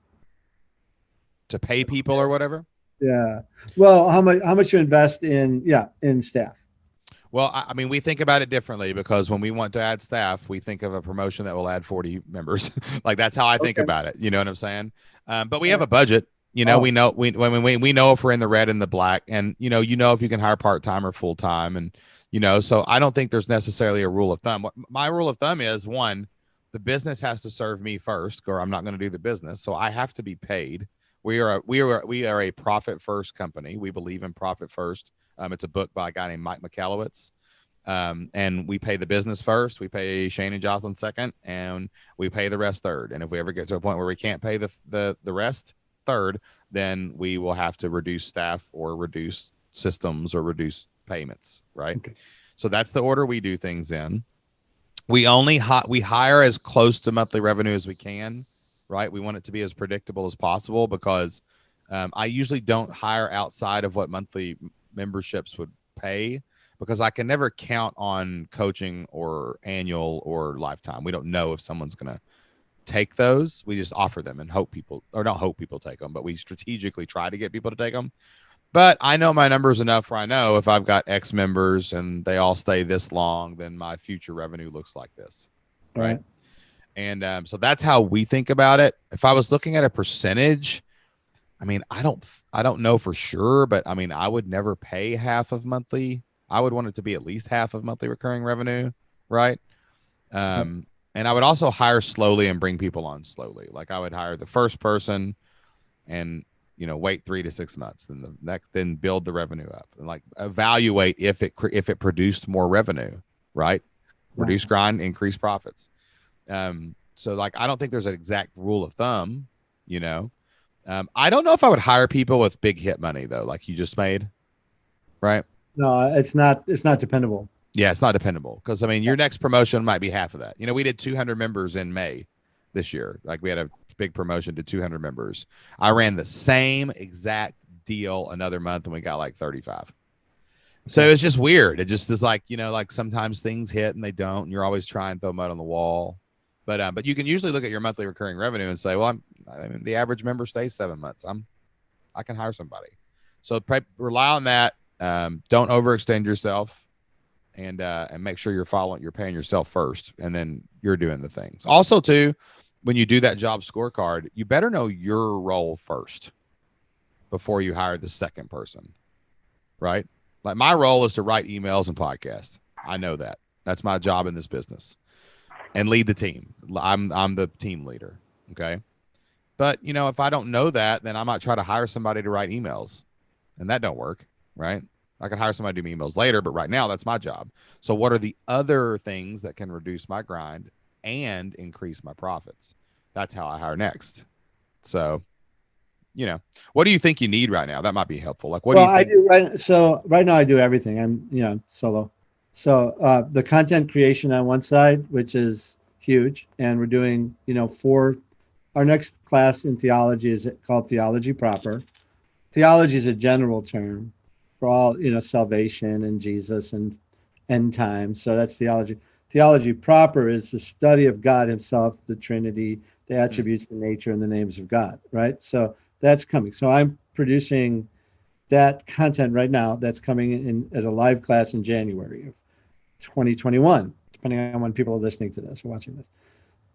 to pay people or whatever?
Yeah. Well, how much you invest in staff?
Well, I mean, we think about it differently because when we want to add staff, we think of a promotion that will add 40 members. Like that's how I think about it. You know what I'm saying? But we have a budget.
Oh,
we know if we're in the red and the black, and if you can hire part-time or full-time, and so I don't think there's necessarily a rule of thumb. What my rule of thumb is, one, the business has to serve me first, or I'm not going to do the business. So I have to be paid. We are a profit first company. We believe in profit first. It's a book by a guy named Mike Michalowicz. And we pay the business first, we pay Shane and Jocelyn second, and we pay the rest third. And if we ever get to a point where we can't pay the rest third, then we will have to reduce staff or reduce systems or reduce payments, right?
okay.
So that's the order we do things in. We only we hire as close to monthly revenue as we can, right? We want it to be as predictable as possible, because I usually don't hire outside of what monthly memberships would pay, because I can never count on coaching or annual or lifetime. We don't know if someone's going to take those. We just offer them and hope people, or not hope people take them, but we strategically try to get people to take them. But I know my numbers enough where I know if I've got X members and they all stay this long, then my future revenue looks like this. Right. And so that's how we think about it. If I was looking at a percentage, I mean, I don't know for sure, but I mean, I would never pay half of monthly. I would want it to be at least half of monthly recurring revenue, right? And I would also hire slowly and bring people on slowly. Like I would hire the first person and wait 3 to 6 months, then build the revenue up, and like evaluate if it produced more revenue, right? Reduce grind, increase profits. So like I don't think there's an exact rule of thumb, I don't know if I would hire people with big hit money though, like you just made, right?
No, it's not dependable.
Yeah, it's not dependable, because I mean, your next promotion might be half of that. We did 200 members in May this year. Like we had a big promotion to 200 members. I ran the same exact deal another month and we got like 35. So it's just weird. It just is like, like sometimes things hit and they don't, and you're always trying to throw mud on the wall. But you can usually look at your monthly recurring revenue and say, well, I mean, the average member stays 7 months. I can hire somebody. So rely on that. Don't overextend yourself, and make sure you're paying yourself first, and then you're doing the things. Also, too, when you do that job scorecard, you better know your role first before you hire the second person, right? Like my role is to write emails and podcasts. I know that. That's my job in this business, and lead the team. I'm the team leader. Okay. But if I don't know that, then I might try to hire somebody to write emails, and that don't work, right? I could hire somebody to do emails later, but right now that's my job. So what are the other things that can reduce my grind and increase my profits? That's how I hire next. So, what do you think you need right now? That might be helpful. Like, what do you think?
I do right. So right now I do everything. I'm, solo. So the content creation on one side, which is huge. And we're doing, our next class in theology is called Theology Proper. Theology is a general term for all, salvation and Jesus and end times. So that's theology. Theology proper is the study of God himself, the Trinity, the attributes, the nature, and the names of God, right? So that's coming. So I'm producing that content right now. That's coming in as a live class in January of 2021, depending on when people are listening to this or watching this.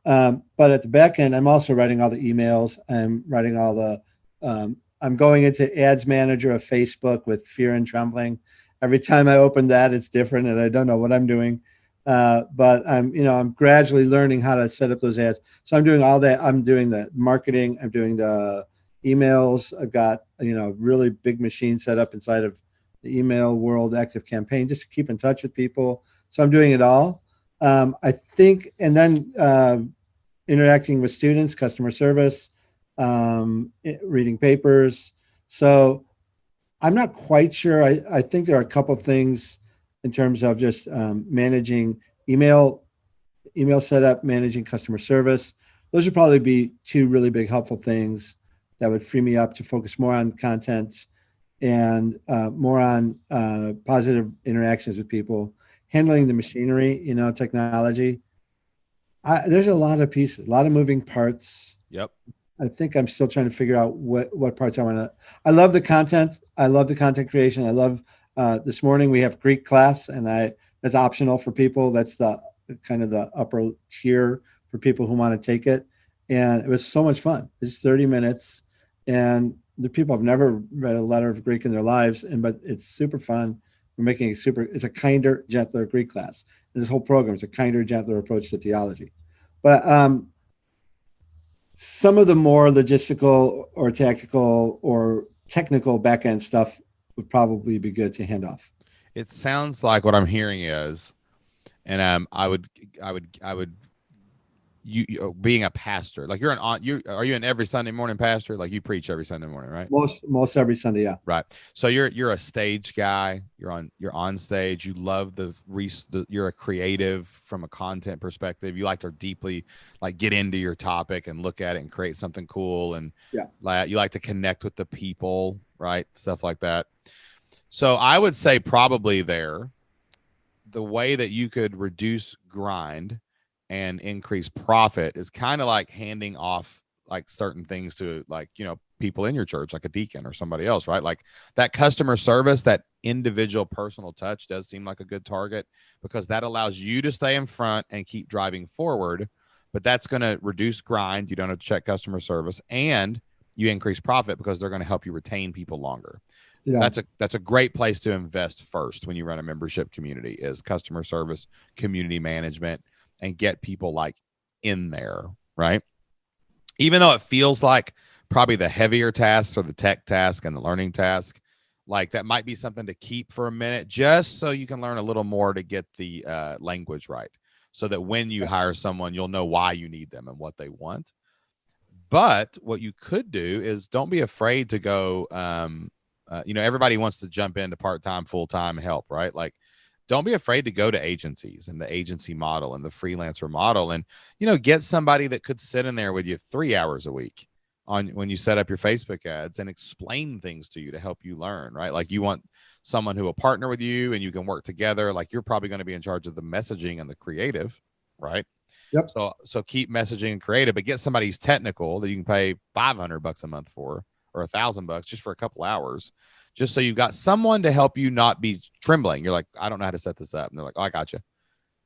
But at the back end, I'm also writing all the emails. I'm writing all the I'm going into ads manager of Facebook with fear and trembling. Every time I open that, it's different, and I don't know what I'm doing. But I'm gradually learning how to set up those ads. So I'm doing all that. I'm doing the marketing. I'm doing the emails. I've got really big machine set up inside of the email world, Active Campaign, just to keep in touch with people. So I'm doing it all. I think, and then interacting with students, customer service. Reading papers. So I'm not quite sure. I think there are a couple of things in terms of just managing email setup, managing customer service. Those would probably be two really big helpful things that would free me up to focus more on content and more on positive interactions with people, handling the machinery, technology. There's a lot of pieces, a lot of moving parts.
Yep.
I think I'm still trying to figure out what parts I want to. I love the content. I love the content creation. I love this morning we have Greek class, and that's optional for people. That's the kind of the upper tier for people who want to take it. And it was so much fun. It's 30 minutes, and The people have never read a letter of Greek in their lives, but it's super fun. We're making it's a kinder, gentler Greek class. This whole program is a kinder, gentler approach to theology. But some of the more logistical or tactical or technical back end stuff would probably be good to hand off.
It sounds like what I'm hearing is, and I would you being a pastor, like you're are you an every Sunday morning pastor? Like you preach every Sunday morning, right?
Most every Sunday, yeah.
Right. So you're a stage guy. You're on stage. You love you're a creative from a content perspective. You like to deeply like get into your topic and look at it and create something cool. And you like to connect with the people, right? Stuff like that. So I would say probably the way that you could reduce grind and increase profit is kind of like handing off like certain things to like, people in your church, like a deacon or somebody else, right? Like that customer service, that individual personal touch does seem like a good target because that allows you to stay in front and keep driving forward, but that's going to reduce grind. You don't have to check customer service and you increase profit because they're going to help you retain people longer. Yeah. That's a great place to invest first when you run a membership community is customer service, community management, and get people like in there, right? Even though it feels like probably the heavier tasks or the tech task and the learning task, like that might be something to keep for a minute just so you can learn a little more to get the language right so that when you hire someone, you'll know why you need them and what they want. But what you could do is don't be afraid to go, everybody wants to jump into part-time, full-time help, right? Like, don't be afraid to go to agencies and the agency model and the freelancer model and, get somebody that could sit in there with you 3 hours a week when you set up your Facebook ads and explain things to you to help you learn, right? Like you want someone who will partner with you and you can work together. Like you're probably going to be in charge of the messaging and the creative, right?
Yep.
So keep messaging and creative, but get somebody who's technical that you can pay $500 a month for or $1,000 just for a couple hours. Just so you've got someone to help you not be trembling. You're like, I don't know how to set this up. And they're like, oh, I got you.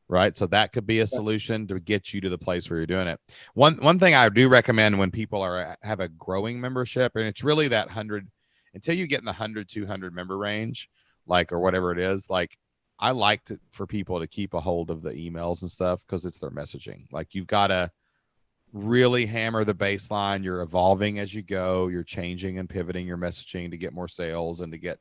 Right. So that could be a solution to get you to the place where you're doing it. One thing I do recommend when people have a growing membership, and it's really that 100, until you get in the 100, 200 member range, like, or whatever it is, like I like for people to keep a hold of the emails and stuff because it's their messaging. Like you've got to really hammer the baseline. You're evolving as you go. You're changing and pivoting your messaging to get more sales and to get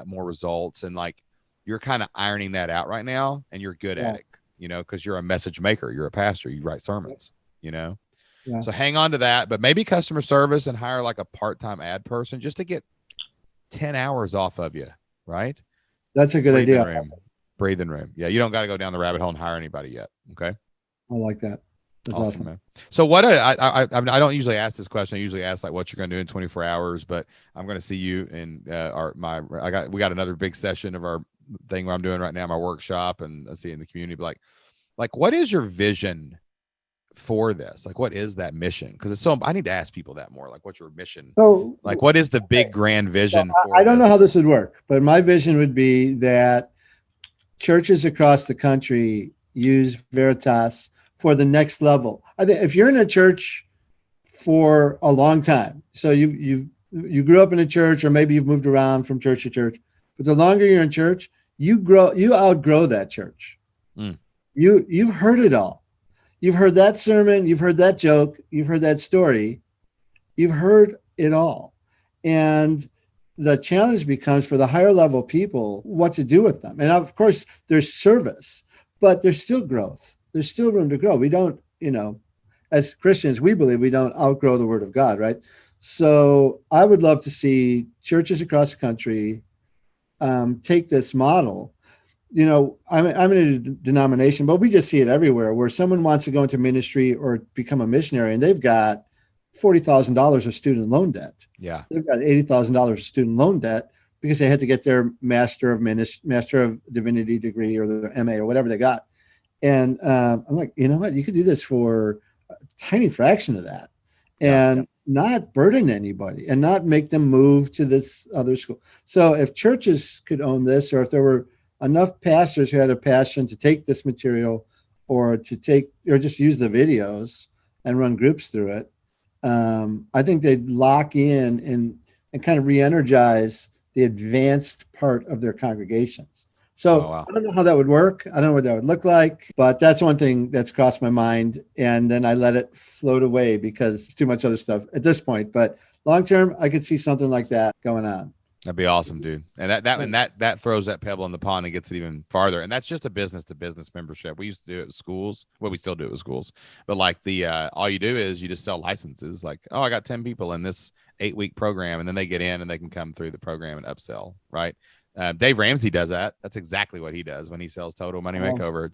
more results. And like, you're kind of ironing that out right now and you're good at it, because you're a message maker. You're a pastor. You write sermons, So hang on to that, but maybe customer service and hire like a part-time ad person just to get 10 hours off of you. Right.
That's a good idea.
Breathing room. Yeah. You don't got to go down the rabbit hole and hire anybody yet. Okay.
I like that. That's awesome.
Man. So what I don't usually ask this question. I usually ask like what you're going to do in 24 hours, but I'm going to see you in we got another big session of our thing where I'm doing right now, my workshop, and I see it in the community. But like what is your vision for this? Like, what is that mission? Because I need to ask people that more. Like, what's your mission?
So,
like, what is the big grand vision?
I don't know how this would work, but my vision would be that churches across the country use Veritas for the next level. I think if you're in a church for a long time, so you grew up in a church, or maybe you've moved around from church to church, but the longer you're in church, you outgrow that church. You've heard it all. You've heard that sermon, you've heard that joke, you've heard that story, you've heard it all. And the challenge becomes for the higher level people what to do with them. And of course, there's service, but there's still growth. There's still room to grow. We don't, as Christians, we believe we don't outgrow the word of God, right? So I would love to see churches across the country take this model. I'm in a denomination, but we just see it everywhere where someone wants to go into ministry or become a missionary and they've got $40,000 of student loan debt.
Yeah.
They've got $80,000 of student loan debt because they had to get their Master of Divinity degree or their MA or whatever they got. And I'm like, you know what? You could do this for a tiny fraction of that and not burden anybody and not make them move to this other school. So if churches could own this, or if there were enough pastors who had a passion to take this material or just use the videos and run groups through it, I think they'd lock in and and kind of re-energize the advanced part of their congregations. So I don't know how that would work. I don't know what that would look like, but that's one thing that's crossed my mind. And then I let it float away because it's too much other stuff at this point. But long term, I could see something like that going on.
That'd be awesome, dude. And that throws that pebble in the pond and gets it even farther. And that's just a business to business membership. We used to do it with schools. Well, we still do it with schools. But like all you do is you just sell licenses. Like, oh, I got 10 people in this 8-week program, and then they get in and they can come through the program and upsell, right? Dave Ramsey does that. That's exactly what he does when he sells Total Money Makeover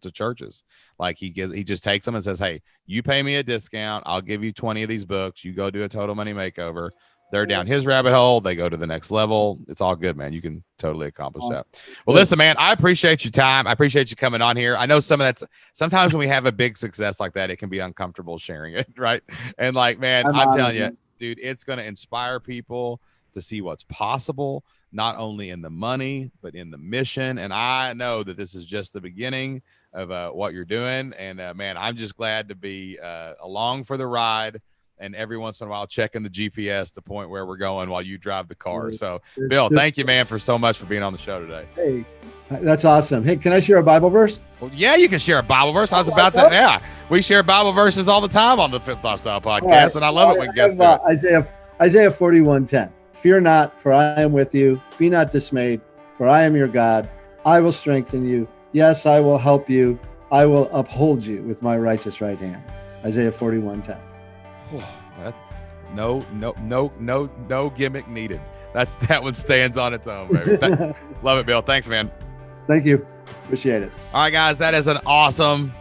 to churches. Like he just takes them and says, hey, you pay me a discount. I'll give you 20 of these books. You go do a Total Money Makeover. They're down his rabbit hole. They go to the next level. It's all good, man. You can totally accomplish that. Well, listen, man, I appreciate your time. I appreciate you coming on here. I know sometimes when we have a big success like that, it can be uncomfortable sharing it, right? And like, man, I'm telling you, dude, it's going to inspire people to see what's possible, not only in the money, but in the mission. And I know that this is just the beginning of what you're doing. And man, I'm just glad to be along for the ride. And every once in a while, checking the GPS to point where we're going while you drive the car. So, Bill, thank you, man, for so much for being on the show today.
Hey, that's awesome. Hey, can I share a Bible verse?
Well, yeah, you can share a Bible verse. I was about to. Yeah, we share Bible verses all the time on the Fifth Lifestyle podcast, right. And I love it when guests do it.
Isaiah 41:10. Fear not, for I am with you. Be not dismayed, for I am your God. I will strengthen you. Yes, I will help you. I will uphold you with my righteous right hand. Isaiah 41:10.
No gimmick needed. That one stands on its own, baby. Love it, Bill. Thanks, man.
Thank you. Appreciate it.
All right, guys, that is an awesome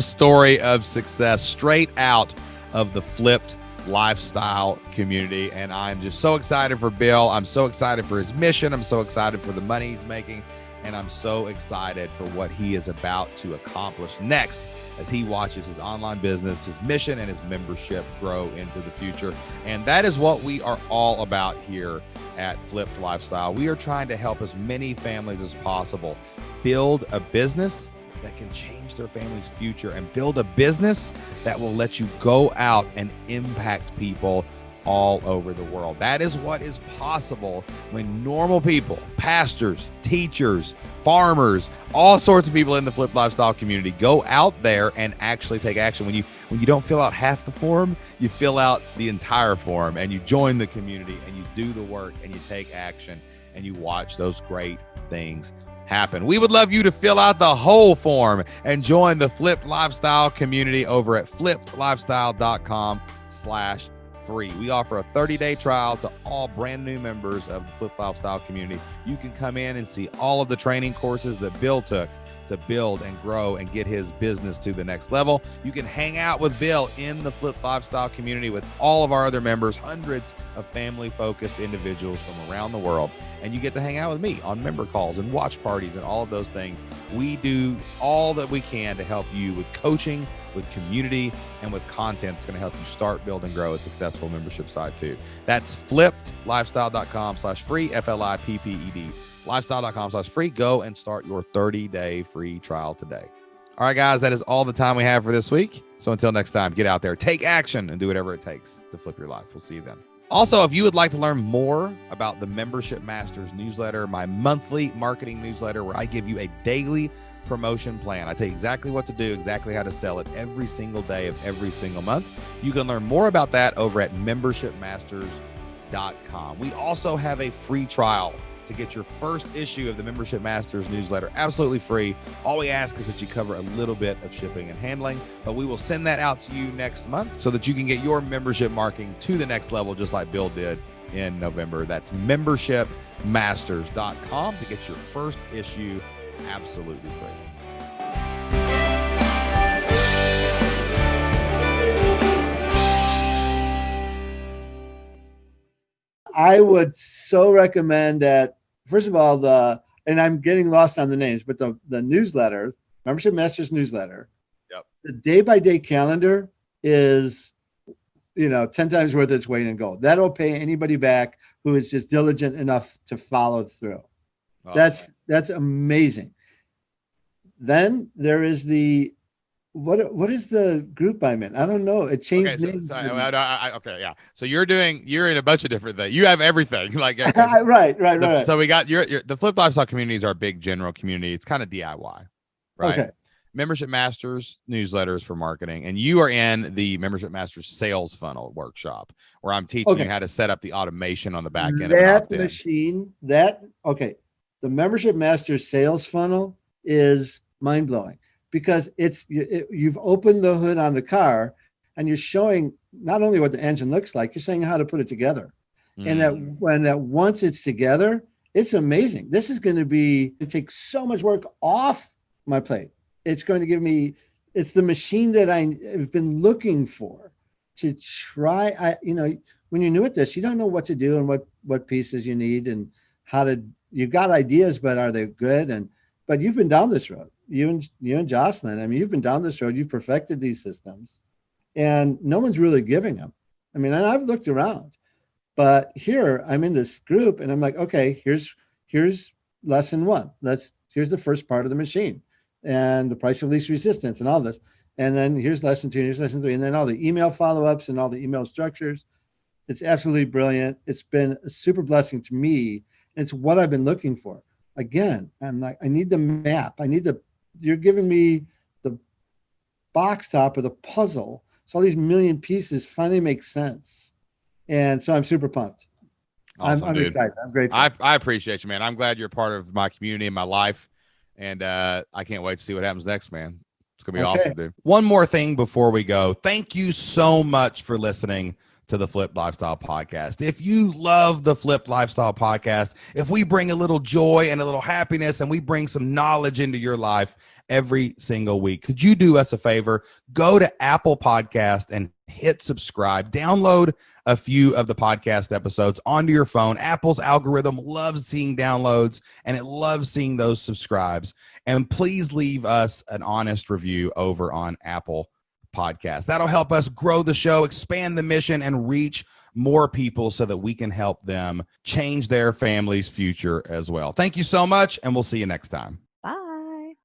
story of success straight out of the Flipped Lifestyle community. And I'm just so excited for Bill. I'm so excited for his mission. I'm so excited for the money he's making. And I'm so excited for what he is about to accomplish next as he watches his online business, his mission, and his membership grow into the future. And that is what we are all about here at Flipped Lifestyle. We are trying to help as many families as possible build a business that can change their family's future and build a business that will let you go out and impact people all over the world. That is what is possible when normal people, pastors, teachers, farmers, all sorts of people in the Flipped Lifestyle community go out there and actually take action. When you don't fill out half the form, you fill out the entire form and you join the community and you do the work and you take action and you watch those great things happen. We would love you to fill out the whole form and join the Flipped Lifestyle community over at flippedlifestyle.com/free. We offer a 30-day trial to all brand new members of the Flipped Lifestyle community. You can come in and see all of the training courses that Bill took to build and grow and get his business to the next level. You can hang out with Bill in the Flipped Lifestyle community with all of our other members, hundreds of family-focused individuals from around the world. And you get to hang out with me on member calls and watch parties and all of those things. We do all that we can to help you with coaching, with community, and with content that's going to help you start, build, and grow a successful membership site too. That's flippedlifestyle.com/free, FLIPPED, lifestyle.com/free. Go and start your 30-day free trial today. All right, guys, that is all the time we have for this week. So until next time, get out there, take action, and do whatever it takes to flip your life. We'll see you then. Also, if you would like to learn more about the Membership Masters newsletter, my monthly marketing newsletter, where I give you a daily promotion plan. I tell you exactly what to do, exactly how to sell it every single day of every single month. You can learn more about that over at membershipmasters.com. We also have a free trial to get your first issue of the Membership Masters newsletter absolutely free. All we ask is that you cover a little bit of shipping and handling, but we will send that out to you next month so that you can get your membership marketing to the next level, just like Bill did in November. That's membershipmasters.com to get your first issue absolutely free.
I would so recommend that. First of all, and I'm getting lost on the names, but the newsletter, Membership Masters newsletter,
yep.
The day-by-day calendar is, 10 times worth its weight in gold. That'll pay anybody back who is just diligent enough to follow through. Oh, that's amazing. Then there is the what is the group I'm in? I don't know. It
Okay,
changed
so
names.
okay, yeah. So you're in a bunch of different things. You have everything. Like
Right.
so we got your the Flip Lifestyle community is our big general community. It's kind of DIY, right?
Okay.
Membership Masters newsletters for marketing, and you are in the Membership Masters sales funnel workshop where I'm teaching you how to set up the automation on the back end of an
That
opt-in.
machine, okay. The Membership Master sales funnel is mind blowing because you've opened the hood on the car and you're showing not only what the engine looks like, you're saying how to put it together. And that once it's together, it's amazing. This is going to take so much work off my plate. It's going to give me, it's the machine that I've been looking for to try. When you're new at this, you don't know what to do and what pieces you need and you've got ideas, but are they good? But you've been down this road, you and Jocelyn. I mean, you've been down this road, you've perfected these systems and no one's really giving them. I mean, and I've looked around, but here I'm in this group and I'm like, okay, here's lesson one. Here's the first part of the machine and the price of least resistance and all this. And then here's lesson 2, and here's lesson 3, and then all the email follow-ups and all the email structures. It's absolutely brilliant. It's been a super blessing to me. And it's what I've been looking for. Again, I'm like, I need the map. You're giving me the box top of the puzzle. So all these million pieces finally make sense. And so I'm super pumped.
Awesome,
I'm excited. I'm grateful.
I appreciate you, man. I'm glad you're a part of my community and my life. And I can't wait to see what happens next, man. It's going to be awesome, dude. One more thing before we go. Thank you so much for listening to the Flip Lifestyle Podcast. If you love the Flip Lifestyle Podcast, if we bring a little joy and a little happiness and we bring some knowledge into your life every single week, could you do us a favor? Go to Apple Podcast and hit subscribe. Download a few of the podcast episodes onto your phone. Apple's algorithm loves seeing downloads and it loves seeing those subscribes. And please leave us an honest review over on Apple Podcast. That'll help us grow the show, expand the mission, and reach more people so that we can help them change their family's future as well. Thank you so much, and we'll see you next time.